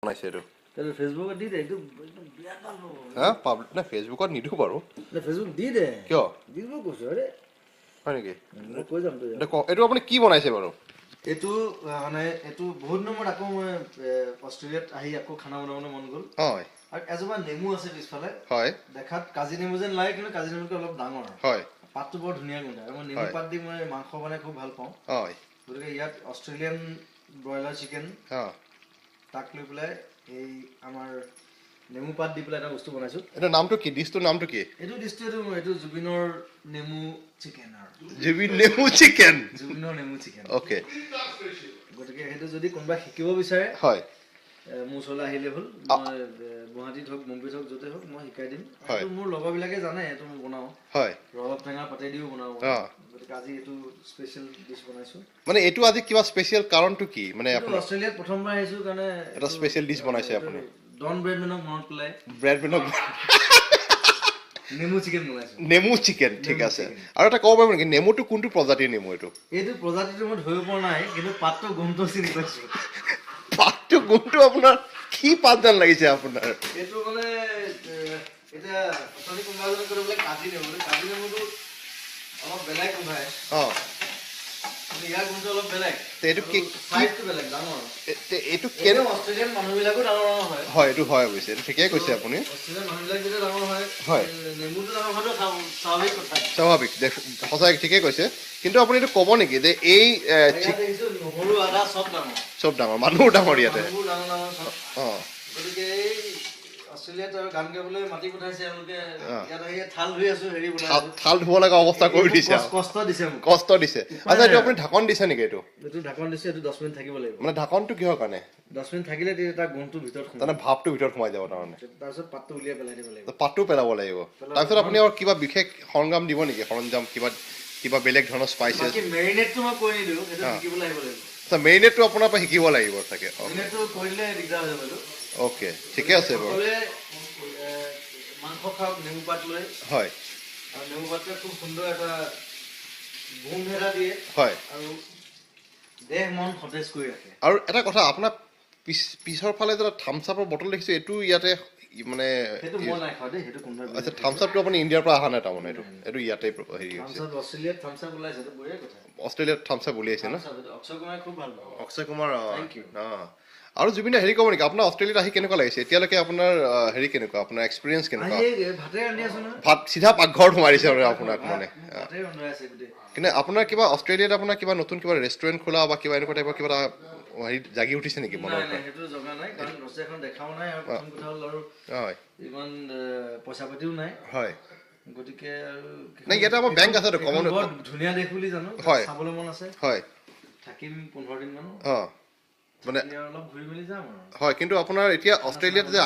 বনাইছে এইটো তাহলে ফেসবুকে দি দে একটু একদম বিৰাট ভালো হ্যাঁ পাবলিক না ফেসবুকত নিদিওঁ বাৰু না ফেসবুক দি দে কিয় দিব কৈছো আৰে হয় নেকি মই কৈ যাম এইটো আপুনি কি বনাইছে বাৰু এইটো মানে এইটো বহুত নম্বৰত আকৌ মই অষ্ট্ৰেলিয়াত আহি আকৌ খানা বনাবলৈ মন গ'ল হয় আৰু এজোপা নেমু আছে পিছফালে হয় দেখাত কাজি নেমু যেন লাগে কিন্তু কাজি নেমুটো অলপ ডাঙৰ হয় পাতটো বৰ ধুনীয়া গোন্ধায় আৰু মই নেমু পাত দি মই মাংস বনাই খুব ভাল পাওঁ হয় গতিকে ইয়াত অষ্ট্ৰেলিয়ান ব্ৰইলাৰ চিকেন অঁ তাক লৈ পেলাই এই আমাৰ নেমু পাত দি পেলাই এটা বস্তু বনাইছো এইটো নামটো কি ডিছটোৰ নামটো কি এইটো ডিষ্ট্ৰিক্ট এইটো জুবিনৰ নেমু চিকেন আৰু জুবিন নেমু চিকেন জুবিনৰ নেমু চিকেন অ'কে গতিকে সেইটো যদি কোনোবা শিকিব বিচাৰে হয় মোৰ ওচৰলৈ আহিলে হ'ল মই গুৱাহাটীত হওক মুম্বাইত হওক য'তে হওক মই শিকাই দিম এইটো মোৰ লগৰবিলাকে জানে এইটো মই বনাওঁ হয় ৰবাব টেঙা পাতে দিও বনাওঁ অঁ গতিকে আজি এইটো স্পেচিয়েল ডিছ বনাইছো মানে এইটো আজি কিবা স্পেচিয়েল কাৰণটো কি মানে আপুনি অষ্ট্ৰেলিয়াত প্ৰথমবাৰ আহিছো কাৰণে এটা স্পেচিয়েল ডিছ বনাইছে আপুনি ডন ব্ৰেডমেনক মনত পেলাই ব্ৰেডমেনক নেমু চিকেন বনাইছো নেমু চিকেন ঠিক আছে আৰু এটা ক'ব পাৰিব নেকি নেমুটো কোনটো প্ৰজাতিৰ নেমু এইটো এইটো প্ৰজাতিটো মই ধৰিব পৰা নাই কিন্তু পাতটো গোন্ধটো চিনি পাইছো পাতটো গোন্ধটো আপোনাৰ কি পাত যেন লাগিছে আপোনাৰ এইটো মানে এতিয়া অথনি কোনোবা এজনে কৈ বোলে কাজি নেমুটো অলপ বেলেগ গোন্ধায় অঁ ইয়াৰ গোন্ধটো অলপ বেলেগ এইটো কি চাইজটো বেলেগ ডাঙৰ এইটো কেনে অষ্ট্ৰেলিয়ান মানুহবিলাকো ডাঙৰ ডাঙৰ হয় হয় এইটো হয় অৱশ্যে এইটো ঠিকেই কৈছে আপুনি অষ্ট্ৰেলিয়ান মানুহবিলাক যেতিয়া ডাঙৰ হয় হয় নেমুটো ডাঙৰ হোৱাটো স্বাভাৱিক কথা স্বাভাৱিক সঁচাই ঠিকেই কৈছে কিন্তু আপুনি এইটো ক'ব নেকি যে এই নহৰু আদা চব ডাঙৰ চব ডাঙৰ মানুহো ডাঙৰ ইয়াতে ডাঙৰ ডাঙৰ চব অঁ গতিকে এই অষ্ট্ৰেলিয়াত আৰু গান গাবলৈ মাতি পঠাইছে এওঁলোকে ইয়াত আহি থাল ধুই আছো হেৰি থাল ধুব লগা অৱস্থা কৰি দিছে কষ্ট দিছে মোক কষ্ট দিছে আচ্ছা এইটো আপুনি ঢাকন দিছে নেকি এইটো ঢাকন দিছে এইটো 10 মিনিট থাকিব লাগিব মানে ঢাকনটো কিহৰ কাৰণে 10 মিনিট থাকিলে তাৰ গোন্ধটো ভিতৰত সোমায় তাৰমানে ভাপটো ভিতৰত সোমাই যাব তাৰমানে তাৰপিছত পাতটো উলিয়াই পেলাই দিব লাগিব পাতটো পেলাব লাগিব তাৰপিছত আপুনি আৰু কিবা বিশেষ সৰঞ্জাম দিব নেকি সৰঞ্জাম কিবা বেলেগ ধৰণৰ স্পাইচেছ মেৰিনেটটো মই কৈ নিদিওঁ সেইটো শিকিবলৈ আহিব লাগিব আচ্ছা মেৰিনেটটো আপোনাৰ পৰা শিকিব লাগিব চাগে মেৰিনেটটো কৰিলে দিগদাৰ হৈ যাব অ'কে ঠিকে আছে বাৰু মাংস খাওক নেমু পাত লৈ হয় আৰু নেমু পাতটোৱে খুব সুন্দৰ এটা গোন্ধ এটা দিয়ে হয় আৰু দেহ মন সতেজ কৰি ৰাখে আৰু এটা কথা আপোনাৰ পিছৰ ফালে যে থামছ আপৰ বটল দেখিছোঁ এইটো ইয়াতে মানে সেইটো মই নাই খোৱা দেই সেইটো কোনোবাই আচ্ছা থামছ আপটো আপুনি ইণ্ডিয়াৰ পৰা অহা নাই তাৰমানে এইটো ইয়াতে হেৰি হৈছে অষ্ট্ৰেলিয়াত থামছ আপ ওলাইছে সেইটো বঢ়িয়া কথা অষ্ট্ৰেলিয়াত থামছ আপ উলিয়াইছে ন অক্ষয় কুমাৰে খুব ভাল পাব অক্ষয় কুমাৰ অঁ আৰু জুবিনে হেৰি ক'ব নেকি আপোনাৰ অষ্ট্ৰেলিয়াত আহি কেনেকুৱা লাগিছে এতিয়ালৈকে আপোনাৰ হেৰি কেনেকুৱা আপোনাৰ এক্সপিৰিয়েঞ্চ কেনেকুৱা ভাতে ৰান্ধি আছো নহয় ভাত চিধা পাকঘৰত সোমাই দিছে মানে আপোনাক মানে ভাতে ৰন্ধাই আছে গোটেই কিন্তু আপোনাৰ কিবা অষ্ট্ৰেলিয়াত আপোনাৰ কিবা নতুন কিবা ৰেষ্টুৰেণ্ট খোলা বা কিবা এনেকুৱা টাইপৰ কিবা হেৰি জাগি উঠিছে নেকি মনৰ নাই সেইটো জগা নাই কাৰণ ৰচিয়াখন দেখাও নাই আৰু প্ৰথম কথা হ'ল আৰু হয় ইমান পইচা পাতিও নাই হয় গতিকে আৰু নাই ইয়াতে আমাৰ বেংক আছে বৰ ধুনীয়া দেশ বুলি জানো হয় চাবলৈ মন আছে হয় থাকিম 15 দিন মান অঁ মানে অলপ ঘূৰি মেলি যাম আৰু হয় কিন্তু আপোনাৰ এতিয়া অষ্ট্ৰেলিয়াত যে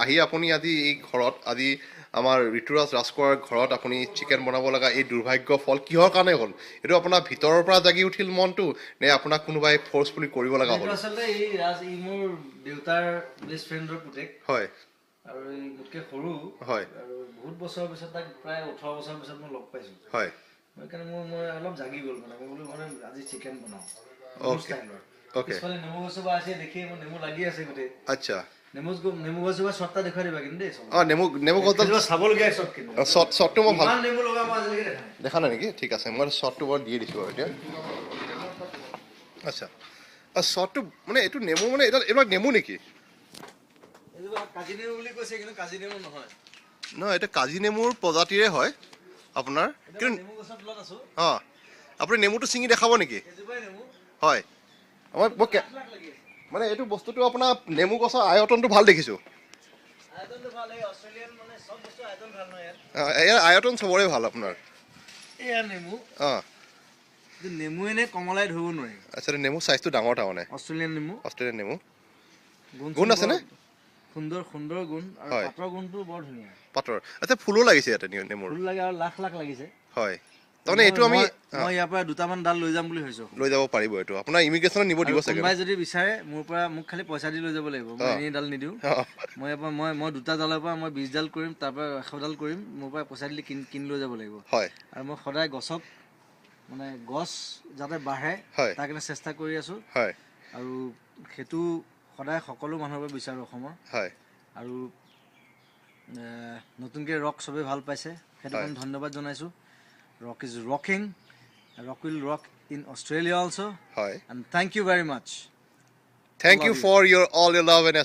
আহি আপুনি আজি এই ঘৰত আজি আমাৰ ঋতুৰাজ ৰাজকোঁৱৰৰ ঘৰত আপুনি চিকেন বনাব লগা এই দুৰ্ভাগ্য ফল কিহৰ কাৰণে হ'ল এইটো আপোনাৰ ভিতৰৰ পৰা জাগি উঠিল মনটো নে আপোনাক কোনোবাই ফ'ৰ্চফুলি কৰিব লগা হ'ল আচলতে এই মোৰ দেউতাৰ বেষ্ট ফ্ৰেণ্ডৰ পুতেক হয় আৰু এই মোতকৈ সৰু হয় আৰু বহুত বছৰৰ পিছত তাক প্ৰায় 18 বছৰৰ পিছত মই লগ পাইছোঁ হয় সেইকাৰণে মই অলপ জাগি গ'ল মানে মই বোলো মানে আজি চিকেন বনাওঁ অ'কে পিছফালে নেমু গছজোপা আছে দেখি মোৰ নেমু লাগি আছে গোটেই আচ্ছা নেমু গছজোপা শ্বটটা দেখুৱাই দিবা কিন্তু দেই অঁ নেমু গছডাল চাবলগীয়া শ্বট কিন্তু শ্বটটো মই ভাল নেমু লগা মই আজিলৈকে দেখা নাই নেকি ঠিক আছে মই শ্বটটো বাৰু দিয়ে দিছোঁ বাৰু এতিয়া আচ্ছা শ্বটটো মানে এইটো নেমু মানে এইবিলাক নেমু নেকি কাজি নেমু বুলি কৈছে কিন্তু কাজি নেমু নহয় নহয় এইটো কাজি নেমুৰ প্ৰজাতিৰে হয় আপোনাৰ কিন্তু নেমু গছৰ তলত আছো অঁ আপুনি নেমুটো ছিঙি দেখাব নেকি এজোপাই নেমু হয় মই মানে এইটো বস্তুটো আপোনাৰ নেমু গছৰ আয়তনটো ভাল দেখিছোঁ আয়তনটো ভাল এই অষ্ট্ৰেলিয়ান মানে সব বস্তু আয়তন ভাল নহয় ইয়াৰ আয়তন চবৰে ভাল আপোনাৰ এয়া নেমু অঁ নেমু এনে কমলাই ধৰিব নোৱাৰি আচ্ছা নেমু চাইজটো ডাঙৰ তাৰমানে অষ্ট্ৰেলিয়ান নেমু গুণ আছেনে সুন্দৰ গুণ আৰু পাতৰ গুণটো বৰ ধুনীয়া পাতৰ আচ্ছা ফুলো লাগিছে ইয়াতে নেমুৰ ফুল লাগে আৰু লাখ লাগিছে হয় তাৰমানে এইটো মই ইয়াৰ পৰা দুটামান ডাল লৈ যাম বুলি ভাবিছো লৈ যাব পাৰিব এইটো আপোনাৰ ইমিগ্ৰেশ্যনত নিব দিব চাগে কোনোবাই যদি বিচাৰে মোৰ পৰা মোক খালি পইচা দি লৈ যাব লাগিব মই এনেই ডাল নিদিওঁ মই ইয়াৰ পৰা মই দুটা ডালৰ পৰা মই 20 ডাল কৰিম তাৰ পৰা 100 ডাল কৰিম মোৰ পৰা পইচা দিলে কিনি লৈ যাব লাগিব হয় আৰু মই সদায় গছক মানে গছ যাতে বাঢ়ে তাৰ কাৰণে চেষ্টা কৰি আছো হয় আৰু সেইটো সদায় সকলো মানুহৰ বাবে বিচাৰোঁ অসমৰ হয় আৰু নতুনকৈ ৰক চবেই ভাল পাইছে সেইটো কাৰণে ধন্যবাদ জনাইছোঁ rock is rocking rock will rock in Australia also' হয় and thank you very much thank you for all your love and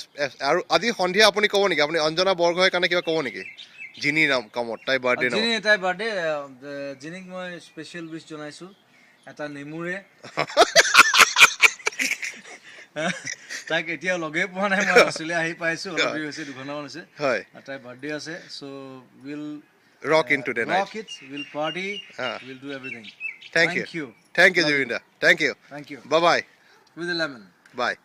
আৰু আজি সন্ধিয়া আপুনি ক'ব নেকি আপুনি অঞ্জনা বৰগোহাঁইৰ কাৰণে কিবা ক'ব নেকি জিনি নাম কামত তাই বাৰ্থডে নাম তাইৰ বাৰ্থডে জিনিক মই স্পেচিয়েল উইচ জনাইছোঁ এটা নেমুৰে তাইক এতিয়াও লগেই পোৱা নাই মই অষ্ট্ৰেলিয়া আহি পাইছোঁ অলপ দেৰি হৈছে 2 ঘণ্টামান হৈছে হয় তাইৰ বাৰ্থডে আছে so' will rock in today night rock it, we'll party, we'll do everything. Thank you. Thank you, Juvinda. Thank you. Thank you. Bye-bye. With a lemon. Bye.